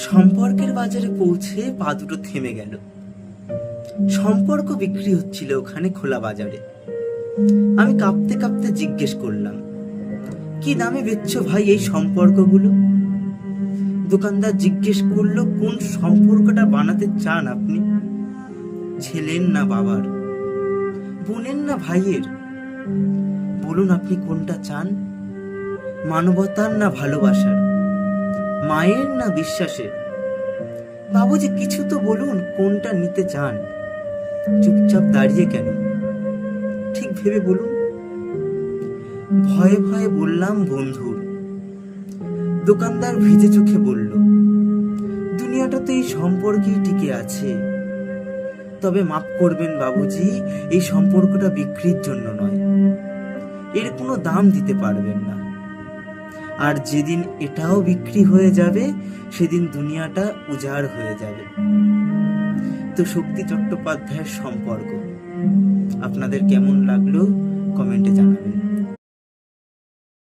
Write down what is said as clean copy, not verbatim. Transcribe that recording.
সম্পর্কের বাজারে পৌঁছে পা দুটো থেমে গেল। সম্পর্ক বিক্রি হচ্ছিল ওখানে খোলা বাজারে। আমি কাঁপতে কাঁপতে জিজ্ঞেস করলাম, কি দামে বেচছো ভাই এই সম্পর্কগুলো? দোকানদার জিজ্ঞেস করলো, কোন সম্পর্কটা বানাতে চান আপনি? ছেলের না বাবার, বোনের না ভাইয়ের? বলুন আপনি কোনটা চান? মানবতার না ভালোবাসার? মায়ের না বিশ্বাসের? বাবুজি কিছু তো বলুন, কোনটা নিতে চান? চুপচাপ দাঁড়িয়ে কেন? ঠিক ভেবে বলুন। ভয়ে ভয়ে বললাম, বন্ধুর। দোকানদার ভিজে চোখে বলল, দুনিয়াটা তো এই সম্পর্কেই টিকে আছে। তবে মাফ করবেন বাবুজি, এই সম্পর্কটা বিক্রির জন্য নয়। এর কোনো দাম দিতে পারবেন না। আর যেদিন এটাও বিক্রি হয়ে যাবে, সেদিন দুনিয়াটা উজাড় হয়ে যাবে। তো শক্তি চট্টোপাধ্যায়ের সম্পর্ক আপনাদের কেমন লাগলো কমেন্টে জানাবেন।